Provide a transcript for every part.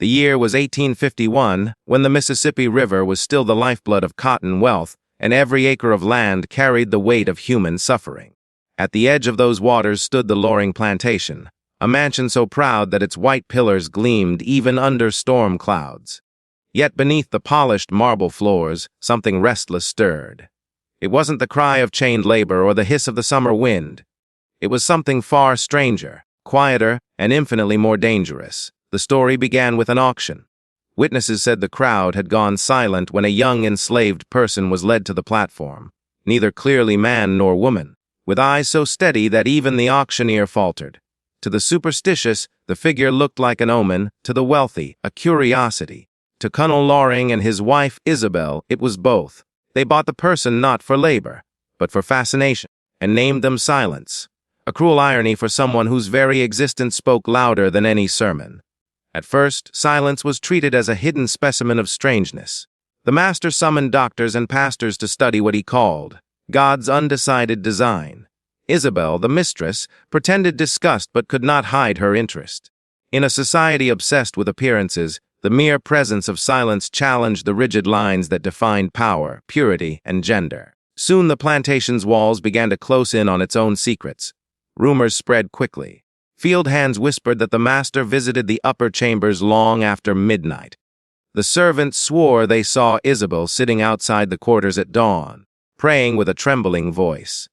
The year was 1851, when the Mississippi River was still the lifeblood of cotton wealth, and every acre of land carried the weight of human suffering. At the edge of those waters stood the Loring Plantation, a mansion so proud that its white pillars gleamed even under storm clouds. Yet beneath the polished marble floors, something restless stirred. It wasn't the cry of chained labor or the hiss of the summer wind. It was something far stranger, quieter, and infinitely more dangerous. The story began with an auction. Witnesses said the crowd had gone silent when a young enslaved person was led to the platform, neither clearly man nor woman, with eyes so steady that even the auctioneer faltered. To the superstitious, the figure looked like an omen; to the wealthy, a curiosity. To Colonel Loring and his wife Isabel, it was both. They bought the person not for labor, but for fascination, and named them Silence. A cruel irony for someone whose very existence spoke louder than any sermon. At first, Silence was treated as a hidden specimen of strangeness. The master summoned doctors and pastors to study what he called God's undecided design. Isabel, the mistress, pretended disgust but could not hide her interest. In a society obsessed with appearances, the mere presence of Silence challenged the rigid lines that defined power, purity, and gender. Soon the plantation's walls began to close in on its own secrets. Rumors spread quickly. Field hands whispered that the master visited the upper chambers long after midnight. The servants swore they saw Isabel sitting outside the quarters at dawn, praying with a trembling voice.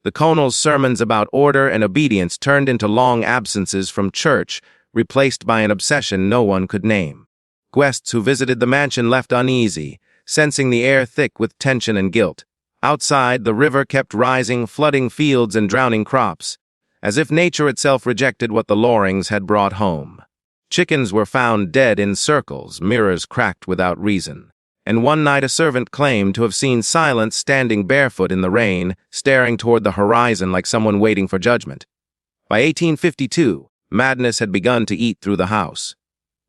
The colonel's sermons about order and obedience turned into long absences from church, replaced by an obsession no one could name. Guests who visited the mansion left uneasy, sensing the air thick with tension and guilt. Outside, the river kept rising, flooding fields and drowning crops, as if nature itself rejected what the Lorings had brought home. Chickens were found dead in circles, mirrors cracked without reason. And one night a servant claimed to have seen Silence standing barefoot in the rain, staring toward the horizon like someone waiting for judgment. By 1852, madness had begun to eat through the house.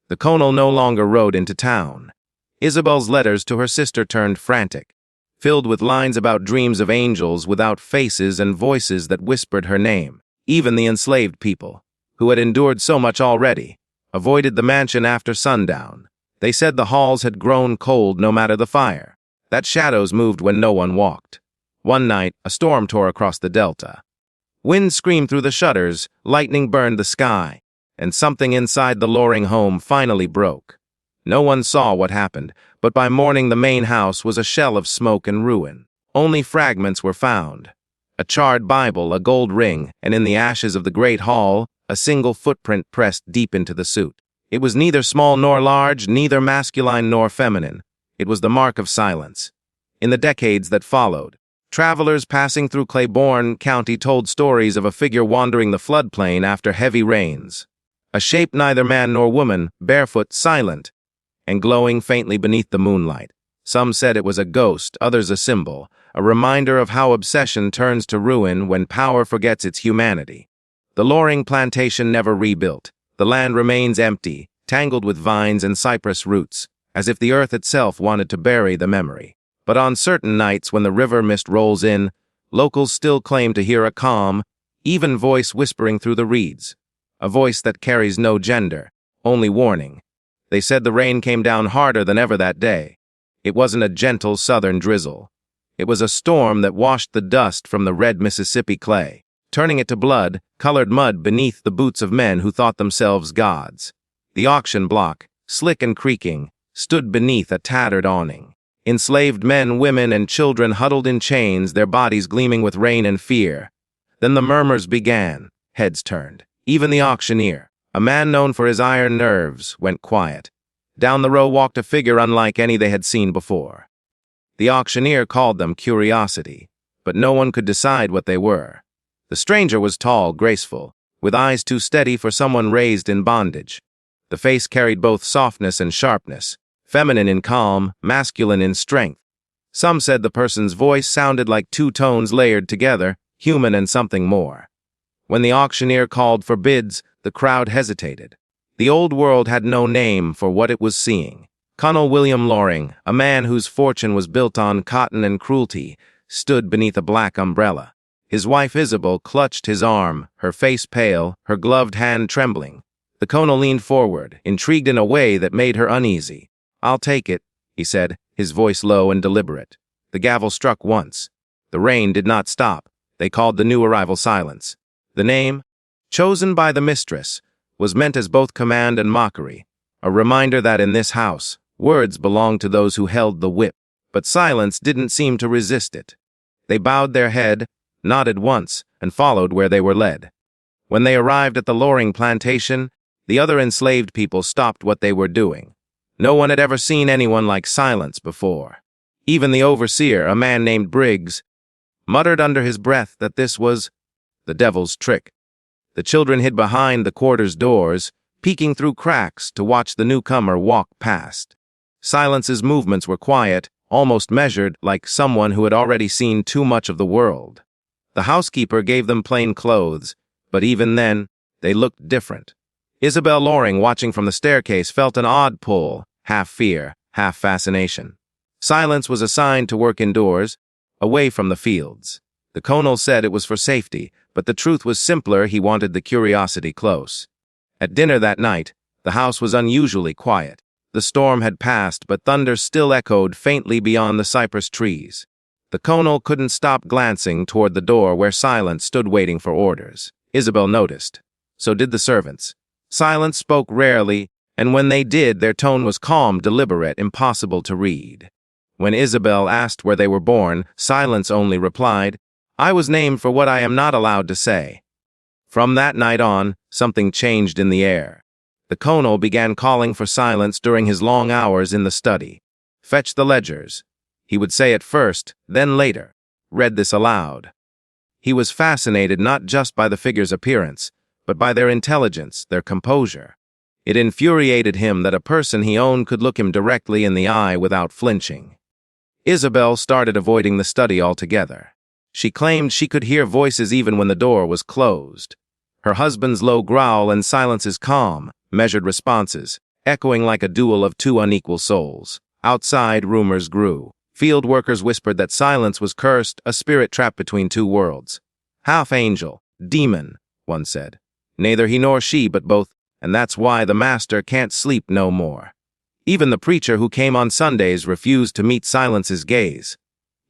The colonel no longer rode into town. Isabel's letters to her sister turned frantic, filled with lines about dreams of angels without faces and voices that whispered her name. Even the enslaved people, who had endured so much already, avoided the mansion after sundown. They said the halls had grown cold no matter the fire, that shadows moved when no one walked. One night, a storm tore across the delta. Wind screamed through the shutters, lightning burned the sky, and something inside the Loring home finally broke. No one saw what happened, but by morning the main house was a shell of smoke and ruin. Only fragments were found. A charred Bible, a gold ring, and in the ashes of the great hall, a single footprint pressed deep into the suit. It was neither small nor large, neither masculine nor feminine. It was the mark of Silence. In the decades that followed, travelers passing through Claiborne County told stories of a figure wandering the floodplain after heavy rains. A shape neither man nor woman, barefoot, silent, and glowing faintly beneath the moonlight. Some said it was a ghost, others a symbol, a reminder of how obsession turns to ruin when power forgets its humanity. The Loring Plantation never rebuilt. The land remains empty, tangled with vines and cypress roots, as if the earth itself wanted to bury the memory. But on certain nights when the river mist rolls in, locals still claim to hear a calm, even voice whispering through the reeds. A voice that carries no gender, only warning. They said the rain came down harder than ever that day. It wasn't a gentle southern drizzle. It was a storm that washed the dust from the red Mississippi clay, turning it to blood-colored mud beneath the boots of men who thought themselves gods. The auction block, slick and creaking, stood beneath a tattered awning. Enslaved men, women, and children huddled in chains, their bodies gleaming with rain and fear. Then the murmurs began, heads turned. Even the auctioneer, a man known for his iron nerves, went quiet. Down the row walked a figure unlike any they had seen before. The auctioneer called them curiosity, but no one could decide what they were. The stranger was tall, graceful, with eyes too steady for someone raised in bondage. The face carried both softness and sharpness, feminine in calm, masculine in strength. Some said the person's voice sounded like two tones layered together, human and something more. When the auctioneer called for bids, the crowd hesitated. The old world had no name for what it was seeing. Colonel William Loring, a man whose fortune was built on cotton and cruelty, stood beneath a black umbrella. His wife Isabel clutched his arm, her face pale, her gloved hand trembling. The colonel leaned forward, intrigued in a way that made her uneasy. "I'll take it," he said, his voice low and deliberate. The gavel struck once. The rain did not stop. They called the new arrival Silence. The name, chosen by the mistress, was meant as both command and mockery, a reminder that in this house, words belonged to those who held the whip. But Silence didn't seem to resist it. They bowed their head, nodded once, and followed where they were led. When they arrived at the Loring Plantation, the other enslaved people stopped what they were doing. No one had ever seen anyone like Silence before. Even the overseer, a man named Briggs, muttered under his breath that this was the devil's trick. The children hid behind the quarters doors, peeking through cracks to watch the newcomer walk past. Silence's movements were quiet, almost measured, like someone who had already seen too much of the world. The housekeeper gave them plain clothes, but even then, they looked different. Isabel Loring, watching from the staircase, felt an odd pull, half fear, half fascination. Silence was assigned to work indoors, away from the fields. The colonel said it was for safety, but the truth was simpler. He wanted the curiosity close. At dinner that night, the house was unusually quiet. The storm had passed, but thunder still echoed faintly beyond the cypress trees. The colonel couldn't stop glancing toward the door where Silence stood waiting for orders. Isabel noticed. So did the servants. Silence spoke rarely, and when they did, their tone was calm, deliberate, impossible to read. When Isabel asked where they were born, Silence only replied, "I was named for what I am not allowed to say." From that night on, something changed in the air. The colonel began calling for Silence during his long hours in the study. "Fetch the ledgers," he would say at first, then later, read this aloud. He was fascinated not just by the figure's appearance, but by their intelligence, their composure. It infuriated him that a person he owned could look him directly in the eye without flinching. Isabel started avoiding the study altogether. She claimed she could hear voices even when the door was closed. Her husband's low growl and Silence's calm, measured responses, echoing like a duel of two unequal souls. Outside, rumors grew. Field workers whispered that Silence was cursed, a spirit trapped between two worlds. "Half angel, demon," one said. "Neither he nor she, but both, and that's why the master can't sleep no more." Even the preacher who came on Sundays refused to meet Silence's gaze.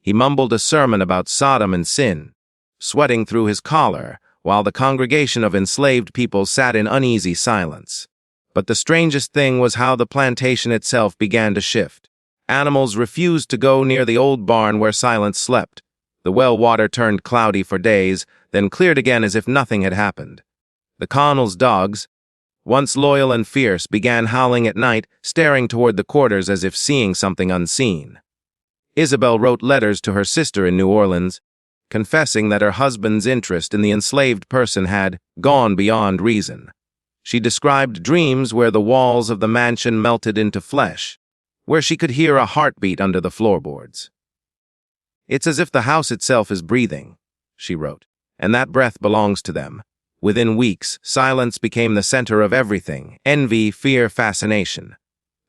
He mumbled a sermon about Sodom and sin, sweating through his collar, while the congregation of enslaved people sat in uneasy silence. But the strangest thing was how the plantation itself began to shift. Animals refused to go near the old barn where Silence slept. The well water turned cloudy for days, then cleared again as if nothing had happened. The colonel's dogs, once loyal and fierce, began howling at night, staring toward the quarters as if seeing something unseen. Isabel wrote letters to her sister in New Orleans, confessing that her husband's interest in the enslaved person had gone beyond reason. She described dreams where the walls of the mansion melted into flesh, where she could hear a heartbeat under the floorboards. "It's as if the house itself is breathing," she wrote, "and that breath belongs to them." Within weeks, Silence became the center of everything: envy, fear, fascination.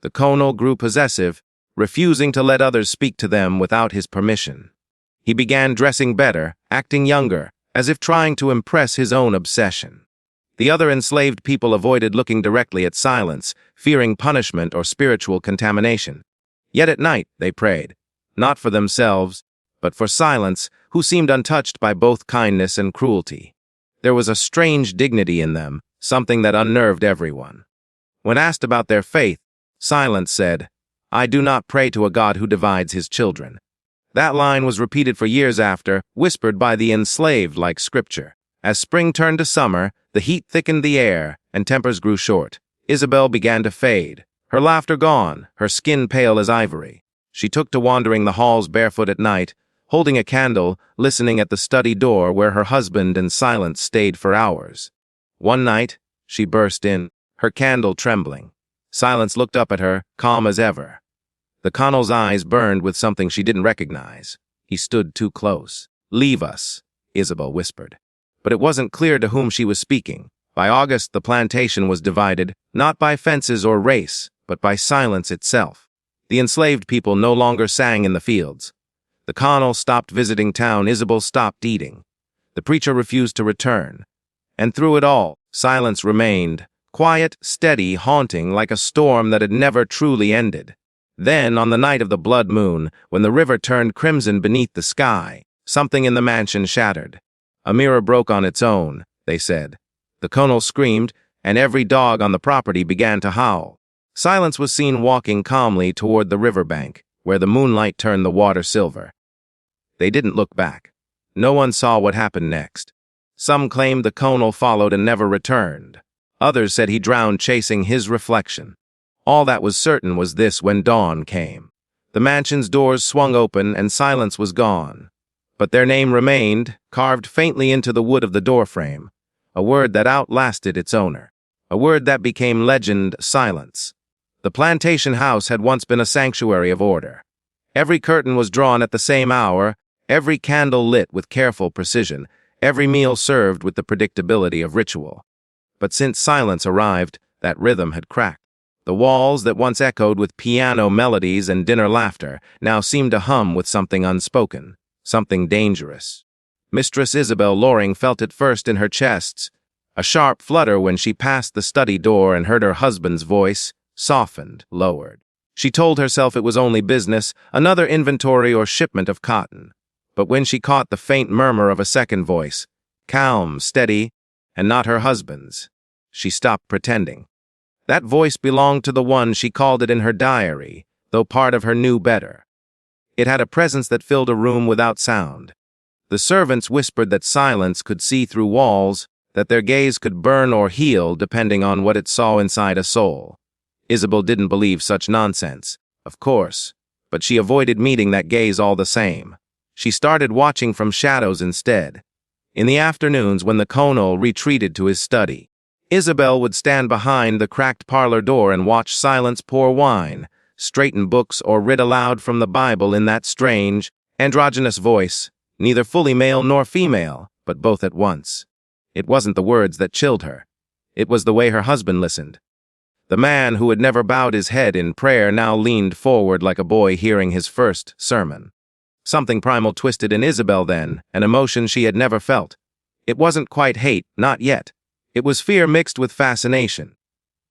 The colonel grew possessive, refusing to let others speak to them without his permission. He began dressing better, acting younger, as if trying to impress his own obsession. The other enslaved people avoided looking directly at Silence, fearing punishment or spiritual contamination. Yet at night they prayed, not for themselves, but for Silence, who seemed untouched by both kindness and cruelty. There was a strange dignity in them, something that unnerved everyone. When asked about their faith, Silence said, "I do not pray to a God who divides his children." That line was repeated for years after, whispered by the enslaved like scripture. As spring turned to summer, the heat thickened the air, and tempers grew short. Isabel began to fade, her laughter gone, her skin pale as ivory. She took to wandering the halls barefoot at night, holding a candle, listening at the study door where her husband and Silence stayed for hours. One night, she burst in, her candle trembling. Silence looked up at her, calm as ever. The colonel's eyes burned with something she didn't recognize. He stood too close. "Leave us," Isabel whispered. But it wasn't clear to whom she was speaking. By August, the plantation was divided, not by fences or race, but by silence itself. The enslaved people no longer sang in the fields. The colonel stopped visiting town. Isabel stopped eating. The preacher refused to return. And through it all, Silence remained, quiet, steady, haunting like a storm that had never truly ended. Then, on the night of the blood moon, when the river turned crimson beneath the sky, something in the mansion shattered. A mirror broke on its own, they said. The colonel screamed, and every dog on the property began to howl. Silence was seen walking calmly toward the riverbank, where the moonlight turned the water silver. They didn't look back. No one saw what happened next. Some claimed the colonel followed and never returned. Others said he drowned chasing his reflection. All that was certain was this: when dawn came, the mansion's doors swung open and Silence was gone. But their name remained, carved faintly into the wood of the doorframe, a word that outlasted its owner, a word that became legend: Silence. The plantation house had once been a sanctuary of order. Every curtain was drawn at the same hour, every candle lit with careful precision, every meal served with the predictability of ritual. But since Silence arrived, that rhythm had cracked. The walls that once echoed with piano melodies and dinner laughter now seemed to hum with something unspoken, something dangerous. Mistress Isabel Loring felt it first in her chest, a sharp flutter when she passed the study door and heard her husband's voice, softened, lowered. She told herself it was only business, another inventory or shipment of cotton. But when she caught the faint murmur of a second voice, calm, steady, and not her husband's, she stopped pretending. That voice belonged to the one she called it in her diary, though part of her knew better. It had a presence that filled a room without sound. The servants whispered that Silence could see through walls, that their gaze could burn or heal depending on what it saw inside a soul. Isabel didn't believe such nonsense, of course, but she avoided meeting that gaze all the same. She started watching from shadows instead. In the afternoons, when the colonel retreated to his study, Isabel would stand behind the cracked parlor door and watch Silence pour wine, straighten books, or read aloud from the Bible in that strange, androgynous voice, neither fully male nor female, but both at once. It wasn't the words that chilled her. It was the way her husband listened. The man who had never bowed his head in prayer now leaned forward like a boy hearing his first sermon. Something primal twisted in Isabel then, an emotion she had never felt. It wasn't quite hate, not yet. It was fear mixed with fascination.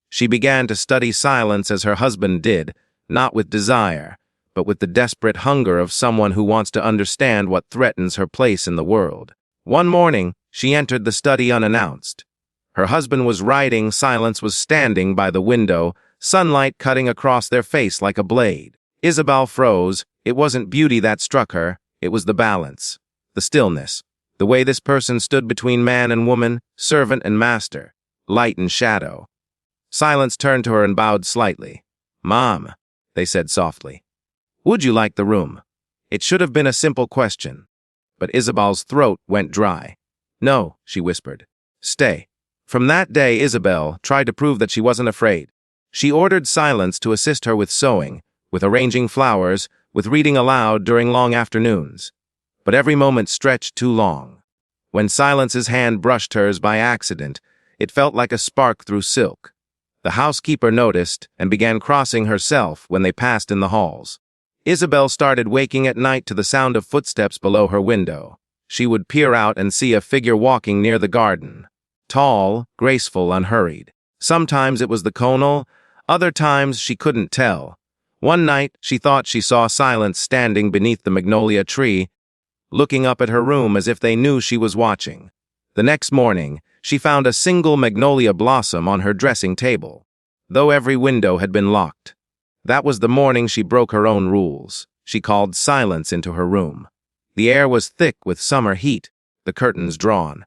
She began to study Silence as her husband did, not with desire, but with the desperate hunger of someone who wants to understand what threatens her place in the world. One morning, she entered the study unannounced. Her husband was writing, Silence was standing by the window, sunlight cutting across their face like a blade. Isabel froze. It wasn't beauty that struck her, it was the balance, the stillness, the way this person stood between man and woman, servant and master, light and shadow. Silence turned to her and bowed slightly. "Mom," they said softly, "would you like the room?" It should have been a simple question, but Isabel's throat went dry. "No," she whispered. "Stay." From that day, Isabel tried to prove that she wasn't afraid. She ordered Silence to assist her with sewing, with arranging flowers, with reading aloud during long afternoons. But every moment stretched too long. When Silence's hand brushed hers by accident, it felt like a spark through silk. The housekeeper noticed and began crossing herself when they passed in the halls. Isabel started waking at night to the sound of footsteps below her window. She would peer out and see a figure walking near the garden. Tall, graceful, unhurried. Sometimes it was the colonel, other times she couldn't tell. One night, she thought she saw Silence standing beneath the magnolia tree, looking up at her room as if they knew she was watching. The next morning, she found a single magnolia blossom on her dressing table, though every window had been locked. That was the morning she broke her own rules. She called Silence into her room. The air was thick with summer heat, the curtains drawn.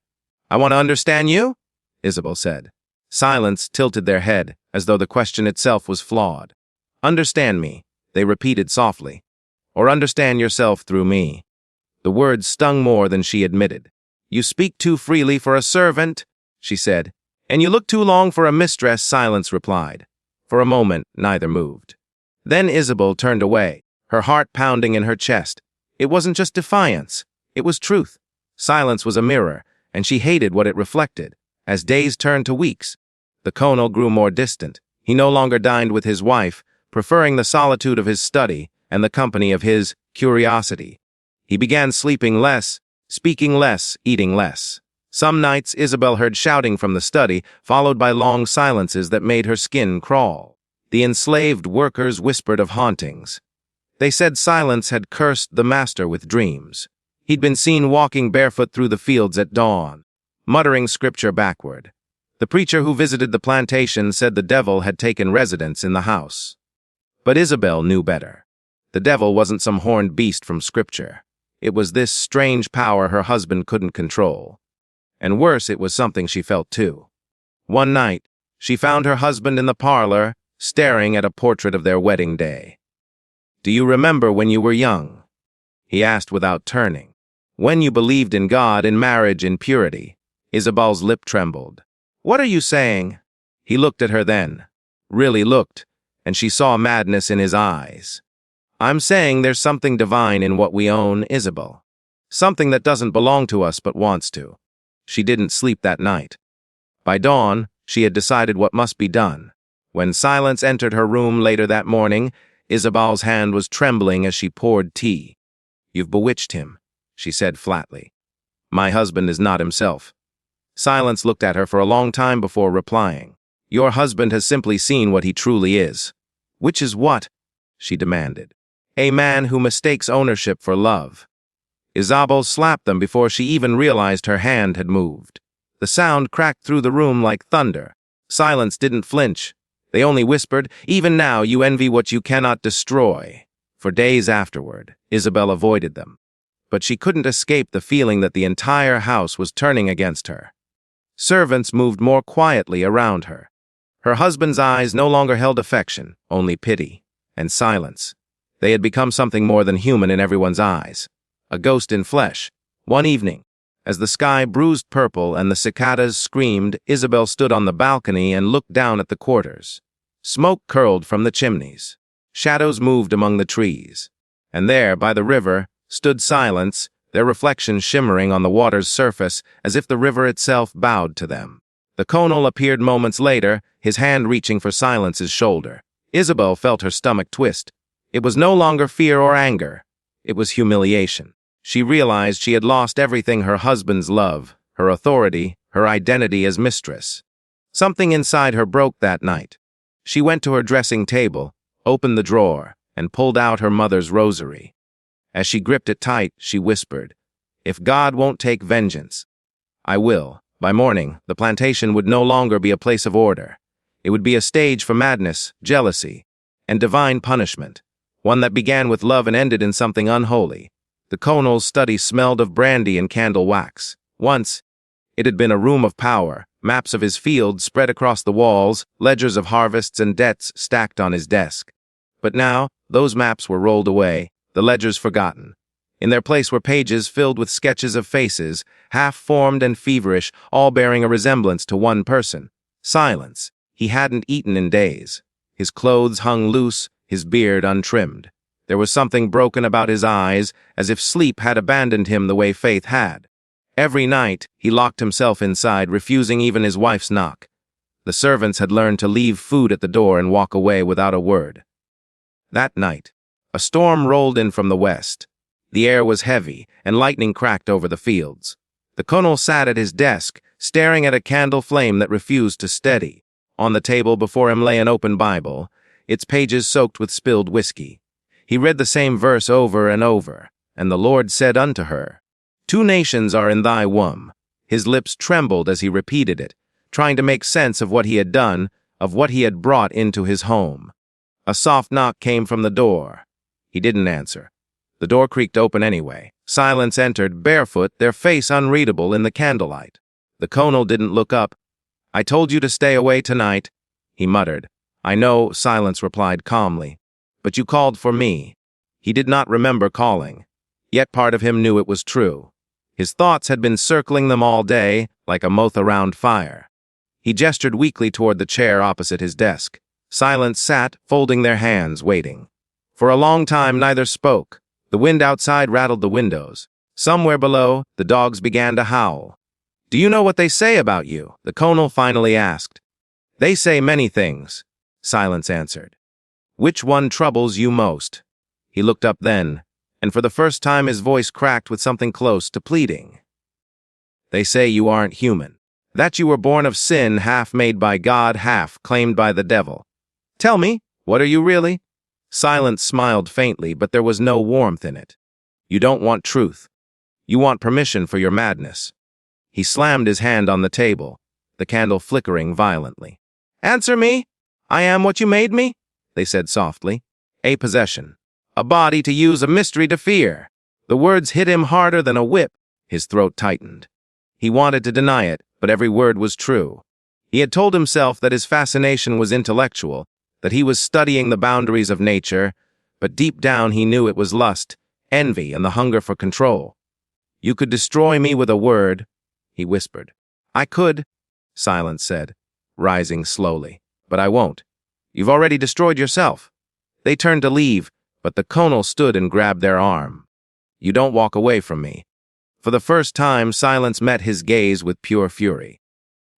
"I want to understand you," Isabel said. Silence tilted their head, as though the question itself was flawed. "Understand me," they repeated softly. "Or understand yourself through me." The words stung more than she admitted. "You speak too freely for a servant," she said. "And you look too long for a mistress," Silence replied. For a moment, neither moved. Then Isabel turned away, her heart pounding in her chest. It wasn't just defiance, it was truth. Silence was a mirror, and she hated what it reflected. As days turned to weeks, the colonel grew more distant. He no longer dined with his wife, preferring the solitude of his study and the company of his curiosity. He began sleeping less, speaking less, eating less. Some nights Isabel heard shouting from the study, followed by long silences that made her skin crawl. The enslaved workers whispered of hauntings. They said Silence had cursed the master with dreams. He'd been seen walking barefoot through the fields at dawn, muttering scripture backward. The preacher who visited the plantation said the devil had taken residence in the house. But Isabel knew better. The devil wasn't some horned beast from scripture. It was this strange power her husband couldn't control. And worse, it was something she felt too. One night, she found her husband in the parlor, staring at a portrait of their wedding day. "Do you remember when you were young?" he asked without turning. "When you believed in God, in marriage, in purity?" Isabel's lip trembled. "What are you saying?" He looked at her then. Really looked, and she saw madness in his eyes. "I'm saying there's something divine in what we own, Isabel. Something that doesn't belong to us but wants to." She didn't sleep that night. By dawn, she had decided what must be done. When Silence entered her room later that morning, Isabel's hand was trembling as she poured tea. "You've bewitched him," she said flatly. "My husband is not himself." Silence looked at her for a long time before replying. "Your husband has simply seen what he truly is." "Which is what?" she demanded. "A man who mistakes ownership for love." Isabel slapped them before she even realized her hand had moved. The sound cracked through the room like thunder. Silence didn't flinch. They only whispered, "Even now you envy what you cannot destroy." For days afterward, Isabel avoided them. But she couldn't escape the feeling that the entire house was turning against her. Servants moved more quietly around her. Her husband's eyes no longer held affection, only pity and silence. They had become something more than human in everyone's eyes. A ghost in flesh. One evening, as the sky bruised purple and the cicadas screamed, Isabel stood on the balcony and looked down at the quarters. Smoke curled from the chimneys. Shadows moved among the trees. And there, by the river, stood Silence, their reflection shimmering on the water's surface as if the river itself bowed to them. The Conal appeared moments later, his hand reaching for Silence's shoulder. Isabel felt her stomach twist. It was no longer fear or anger. It was humiliation. She realized she had lost everything: her husband's love, her authority, her identity as mistress. Something inside her broke that night. She went to her dressing table, opened the drawer, and pulled out her mother's rosary. As she gripped it tight, she whispered, "If God won't take vengeance, I will." By morning, the plantation would no longer be a place of order. It would be a stage for madness, jealousy, and divine punishment, one that began with love and ended in something unholy. The Conal's study smelled of brandy and candle wax. Once, it had been a room of power, maps of his fields spread across the walls, ledgers of harvests and debts stacked on his desk. But now, those maps were rolled away, the ledgers forgotten. In their place were pages filled with sketches of faces, half-formed and feverish, all bearing a resemblance to one person. Silence. He hadn't eaten in days. His clothes hung loose, his beard untrimmed. There was something broken about his eyes, as if sleep had abandoned him the way faith had. Every night, he locked himself inside, refusing even his wife's knock. The servants had learned to leave food at the door and walk away without a word. That night, a storm rolled in from the west. The air was heavy, and lightning cracked over the fields. The Conal sat at his desk, staring at a candle flame that refused to steady. On the table before him lay an open Bible, its pages soaked with spilled whiskey. He read the same verse over and over, "And the Lord said unto her, 2 nations are in thy womb." His lips trembled as he repeated it, trying to make sense of what he had done, of what he had brought into his home. A soft knock came from the door. He didn't answer. The door creaked open anyway. Silence entered, barefoot, their face unreadable in the candlelight. The Conal didn't look up. "I told you to stay away tonight," he muttered. "I know," Silence replied calmly. "But you called for me." He did not remember calling. Yet part of him knew it was true. His thoughts had been circling them all day, like a moth around fire. He gestured weakly toward the chair opposite his desk. Silence sat, folding their hands, waiting. For a long time, neither spoke. The wind outside rattled the windows. Somewhere below, the dogs began to howl. "Do you know what they say about you?" the Conal finally asked. "They say many things," Silence answered. "Which one troubles you most?" He looked up then, and for the first time his voice cracked with something close to pleading. They say you aren't human. That you were born of sin, half made by God, half claimed by the devil. Tell me, what are you really? Silence smiled faintly, but there was no warmth in it. You don't want truth. You want permission for your madness. He slammed his hand on the table, the candle flickering violently. Answer me! I am what you made me, they said softly. A possession. A body to use, a mystery to fear. The words hit him harder than a whip. His throat tightened. He wanted to deny it, but every word was true. He had told himself that his fascination was intellectual, that he was studying the boundaries of nature, but deep down he knew it was lust, envy, and the hunger for control. You could destroy me with a word, he whispered. I could, Silence said, rising slowly. But I won't. You've already destroyed yourself. They turned to leave, but the Conal stood and grabbed their arm. You don't walk away from me. For the first time, Silence met his gaze with pure fury.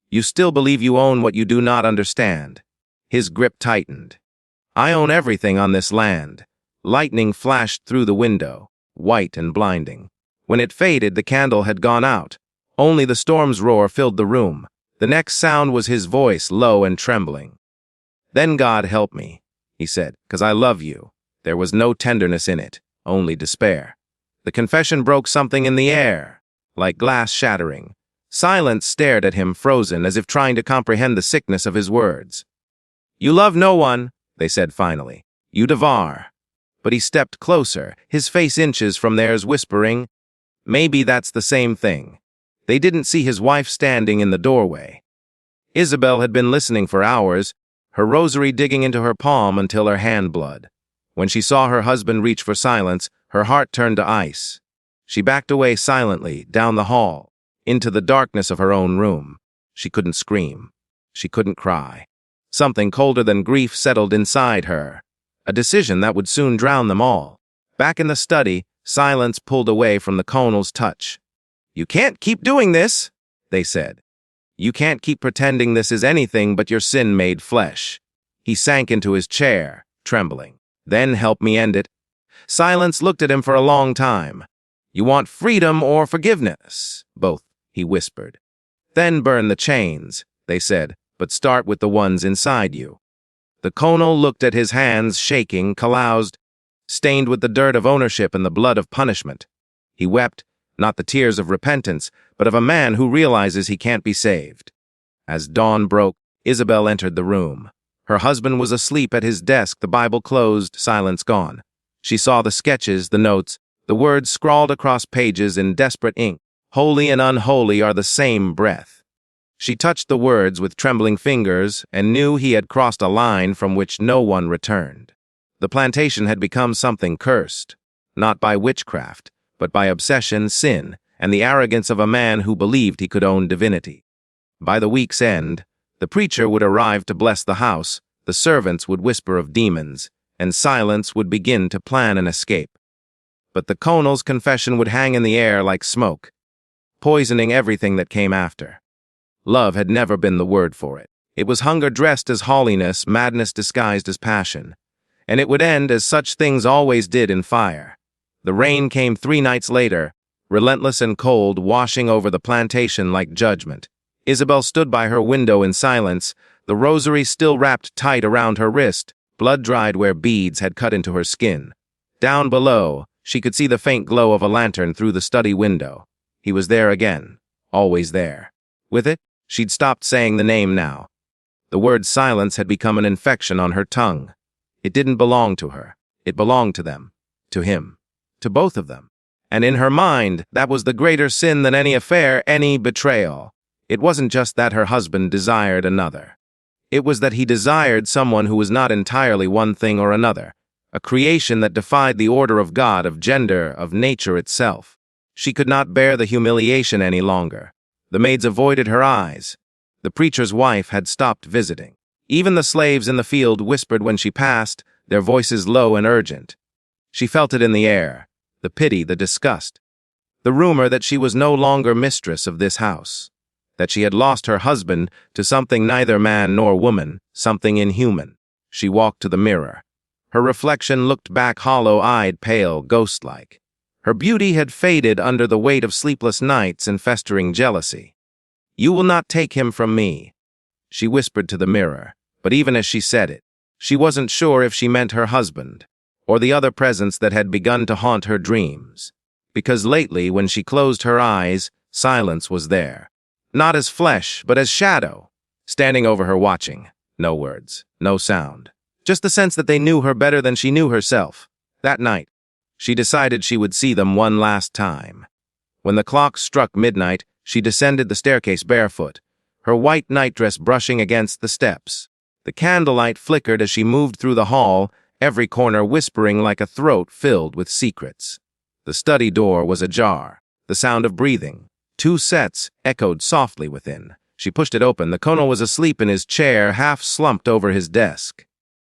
You still believe you own what you do not understand. His grip tightened. I own everything on this land. Lightning flashed through the window, white and blinding. When it faded, the candle had gone out. Only the storm's roar filled the room. The next sound was his voice, low and trembling. Then God help me, he said, 'cause I love you. There was no tenderness in it, only despair. The confession broke something in the air, like glass shattering. Silence stared at him, frozen, as if trying to comprehend the sickness of his words. You love no one, they said finally. You devour. But he stepped closer, his face inches from theirs, whispering, maybe that's the same thing. They didn't see his wife standing in the doorway. Isabel had been listening for hours, her rosary digging into her palm until her hand bled. When she saw her husband reach for Silence, her heart turned to ice. She backed away silently, down the hall, into the darkness of her own room. She couldn't scream. She couldn't cry. Something colder than grief settled inside her, a decision that would soon drown them all. Back in the study, Silence pulled away from the Conal's touch. You can't keep doing this, they said. You can't keep pretending this is anything but your sin made flesh. He sank into his chair, trembling. Then help me end it. Silence looked at him for a long time. You want freedom or forgiveness? Both, he whispered. Then burn the chains, they said, but start with the ones inside you. The Conal looked at his hands, shaking, caroused, stained with the dirt of ownership and the blood of punishment. He wept, not the tears of repentance, but of a man who realizes he can't be saved. As dawn broke, Isabel entered the room. Her husband was asleep at his desk, the Bible closed, Silence gone. She saw the sketches, the notes, the words scrawled across pages in desperate ink. Holy and unholy are the same breath. She touched the words with trembling fingers and knew he had crossed a line from which no one returned. The plantation had become something cursed, not by witchcraft, but by obsession, sin, and the arrogance of a man who believed he could own divinity. By the week's end, the preacher would arrive to bless the house, the servants would whisper of demons, and Silence would begin to plan an escape. But the Conal's confession would hang in the air like smoke, poisoning everything that came after. Love had never been the word for it. It was hunger dressed as holiness, madness disguised as passion. And it would end as such things always did in fire. The rain came 3 nights later, relentless and cold, washing over the plantation like judgment. Isabel stood by her window in silence, the rosary still wrapped tight around her wrist, blood dried where beads had cut into her skin. Down below, she could see the faint glow of a lantern through the study window. He was there again, always there. With it, she'd stopped saying the name now. The word Silence had become an infection on her tongue. It didn't belong to her. It belonged to them, to him, to both of them. And in her mind, that was the greater sin than any affair, any betrayal. It wasn't just that her husband desired another. It was that he desired someone who was not entirely one thing or another, a creation that defied the order of God, of gender, of nature itself. She could not bear the humiliation any longer. The maids avoided her eyes. The preacher's wife had stopped visiting. Even the slaves in the field whispered when she passed, their voices low and urgent. She felt it in the air, the pity, the disgust. The rumor that she was no longer mistress of this house, that she had lost her husband to something neither man nor woman, something inhuman. She walked to the mirror. Her reflection looked back hollow-eyed, pale, ghost-like. Her beauty had faded under the weight of sleepless nights and festering jealousy. "You will not take him from me," she whispered to the mirror, but even as she said it, she wasn't sure if she meant her husband, or the other presence that had begun to haunt her dreams. Because lately, when she closed her eyes, silence was there. Not as flesh, but as shadow, standing over her watching. No words, no sound. Just the sense that they knew her better than she knew herself. That night, she decided she would see them one last time. When the clock struck midnight, she descended the staircase barefoot, her white nightdress brushing against the steps. The candlelight flickered as she moved through the hall, every corner whispering like a throat filled with secrets. The study door was ajar, the sound of breathing. 2 sets echoed softly within. She pushed it open. The colonel was asleep in his chair, half slumped over his desk.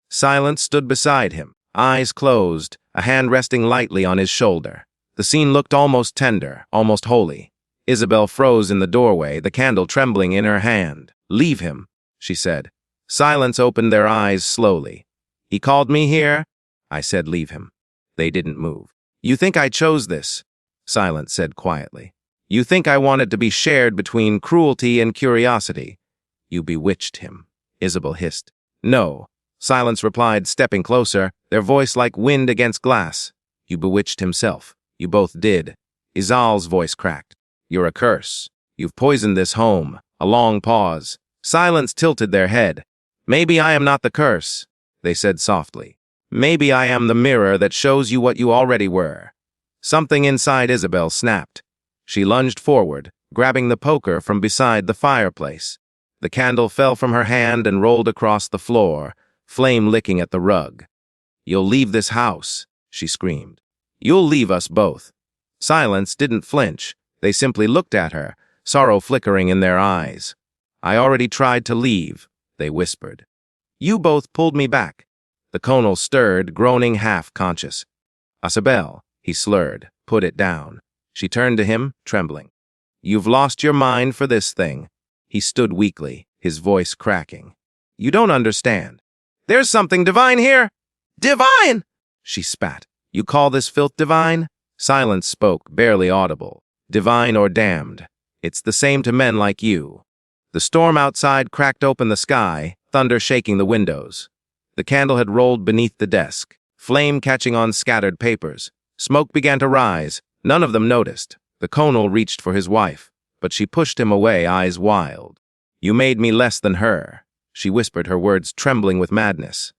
Silence stood beside him, eyes closed, a hand resting lightly on his shoulder. The scene looked almost tender, almost holy. Isabel froze in the doorway, the candle trembling in her hand. "Leave him," she said. Silence opened their eyes slowly. "He called me here?" I said, "Leave him." They didn't move. "You think I chose this?" Silence said quietly. "You think I wanted to be shared between cruelty and curiosity?" "You bewitched him," Isabel hissed. "No," Silence replied, stepping closer, their voice like wind against glass. "You bewitched himself. You both did." Izal's voice cracked. "You're a curse. You've poisoned this home." A long pause. Silence tilted their head. "Maybe I am not the curse," they said softly. "Maybe I am the mirror that shows you what you already were." Something inside Isabel snapped. She lunged forward, grabbing the poker from beside the fireplace. The candle fell from her hand and rolled across the floor, flame licking at the rug. "You'll leave this house," she screamed. "You'll leave us both." Silence didn't flinch. They simply looked at her, sorrow flickering in their eyes. "I already tried to leave," they whispered. "You both pulled me back." The colonel stirred, groaning half-conscious. "Isabel," he slurred, "put it down." She turned to him, trembling. "You've lost your mind for this thing." He stood weakly, his voice cracking. "You don't understand. There's something divine here." "Divine!" she spat. "You call this filth divine?" Silence spoke, barely audible. "Divine or damned. It's the same to men like you." The storm outside cracked open the sky, thunder shaking the windows. The candle had rolled beneath the desk, flame catching on scattered papers. Smoke began to rise. None of them noticed. The colonel reached for his wife, but she pushed him away, eyes wild. "You made me less than her," she whispered, her words trembling with madness.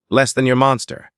"Less than your monster."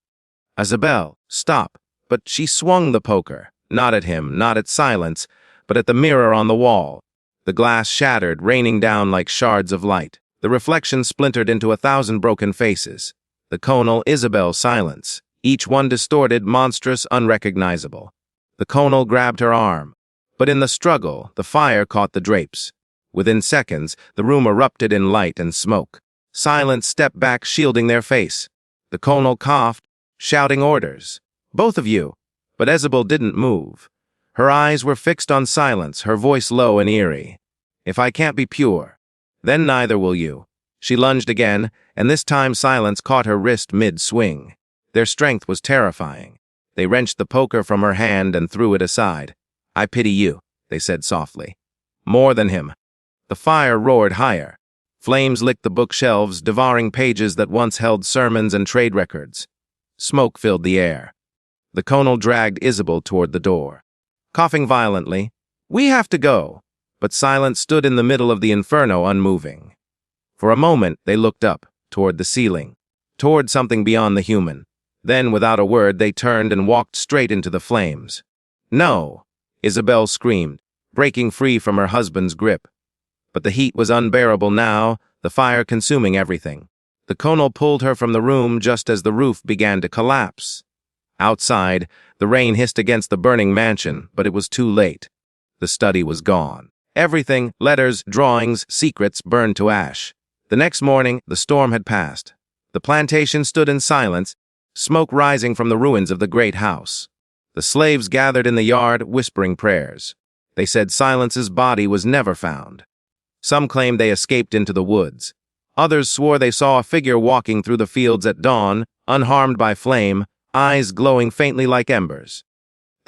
"Isabel, stop." But she swung the poker, not at him, not at Silence, but at the mirror on the wall. The glass shattered, raining down like shards of light. The reflection splintered into 1,000 broken faces. The colonel, Isabel, Silence, each one distorted, monstrous, unrecognizable. The colonel grabbed her arm. But in the struggle, the fire caught the drapes. Within seconds, the room erupted in light and smoke. Silence stepped back, shielding their face. The colonel coughed, shouting orders. "Both of you." But Isabel didn't move. Her eyes were fixed on Silence, her voice low and eerie. "If I can't be pure, then neither will you." She lunged again, and this time Silence caught her wrist mid-swing. Their strength was terrifying. They wrenched the poker from her hand and threw it aside. "I pity you," they said softly. "More than him." The fire roared higher. Flames licked the bookshelves, devouring pages that once held sermons and trade records. Smoke filled the air. The colonel dragged Isabel toward the door. Coughing violently, "We have to go." But Silence stood in the middle of the inferno, unmoving. For a moment, they looked up, toward the ceiling, toward something beyond the human. Then, without a word, they turned and walked straight into the flames. "No!" Isabel screamed, breaking free from her husband's grip. But the heat was unbearable now, the fire consuming everything. The colonel pulled her from the room just as the roof began to collapse. Outside, the rain hissed against the burning mansion, but it was too late. The study was gone. Everything, letters, drawings, secrets, burned to ash. The next morning, the storm had passed. The plantation stood in silence, smoke rising from the ruins of the great house. The slaves gathered in the yard, whispering prayers. They said Silence's body was never found. Some claimed they escaped into the woods. Others swore they saw a figure walking through the fields at dawn, unharmed by flame, eyes glowing faintly like embers.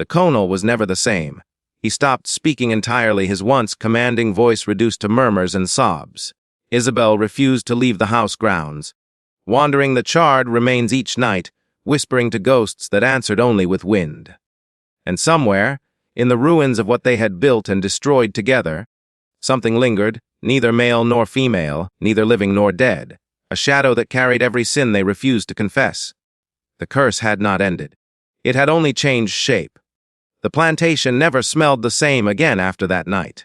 The colonel was never the same. He stopped speaking entirely, his once commanding voice reduced to murmurs and sobs. Isabel refused to leave the house grounds. Wandering the charred remains each night, whispering to ghosts that answered only with wind. And somewhere, in the ruins of what they had built and destroyed together, something lingered, neither male nor female, neither living nor dead, a shadow that carried every sin they refused to confess. The curse had not ended. It had only changed shape. The plantation never smelled the same again after that night.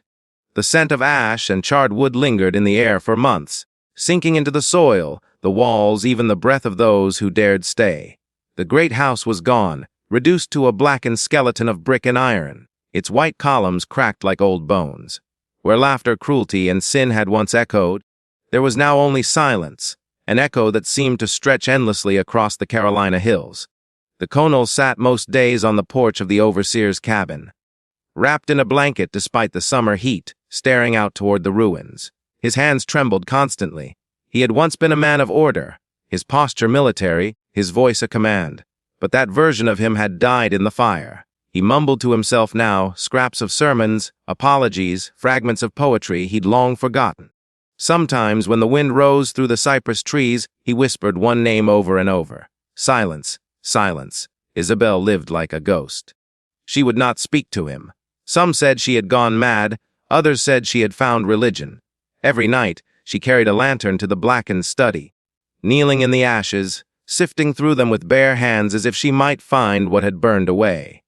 The scent of ash and charred wood lingered in the air for months, sinking into the soil, the walls, even the breath of those who dared stay. The great house was gone, reduced to a blackened skeleton of brick and iron, its white columns cracked like old bones. Where laughter, cruelty, and sin had once echoed, there was now only silence, an echo that seemed to stretch endlessly across the Carolina hills. The colonel sat most days on the porch of the overseer's cabin, wrapped in a blanket despite the summer heat, staring out toward the ruins. His hands trembled constantly. He had once been a man of order, his posture military, his voice a command. But that version of him had died in the fire. He mumbled to himself now, scraps of sermons, apologies, fragments of poetry he'd long forgotten. Sometimes, when the wind rose through the cypress trees, he whispered one name over and over. Silence, silence. Isabel lived like a ghost. She would not speak to him. Some said she had gone mad, others said she had found religion. Every night, she carried a lantern to the blackened study, kneeling in the ashes, sifting through them with bare hands as if she might find what had burned away.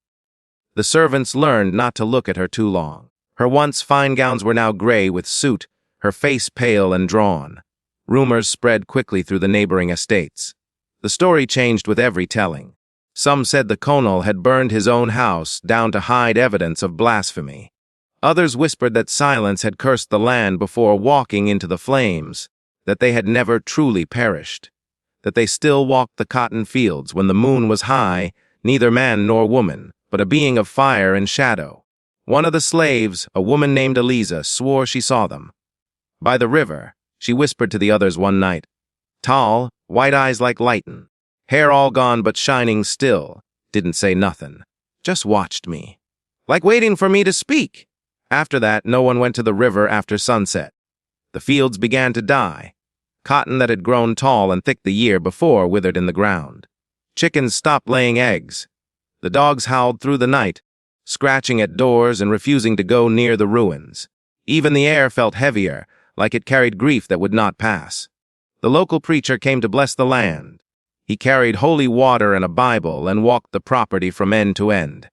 The servants learned not to look at her too long. Her once fine gowns were now gray with soot, her face pale and drawn. Rumors spread quickly through the neighboring estates. The story changed with every telling. Some said the colonel had burned his own house down to hide evidence of blasphemy. Others whispered that silence had cursed the land before walking into the flames, that they had never truly perished, that they still walked the cotton fields when the moon was high, neither man nor woman, but a being of fire and shadow. One of the slaves, a woman named Eliza, swore she saw them. By the river, she whispered to the others one night. Tall, white eyes like lightin', hair all gone but shining still, didn't say nothin', just watched me, like waiting for me to speak. After that, no one went to the river after sunset. The fields began to die. Cotton that had grown tall and thick the year before withered in the ground. Chickens stopped laying eggs. The dogs howled through the night, scratching at doors and refusing to go near the ruins. Even the air felt heavier, like it carried grief that would not pass. The local preacher came to bless the land. He carried holy water and a Bible and walked the property from end to end.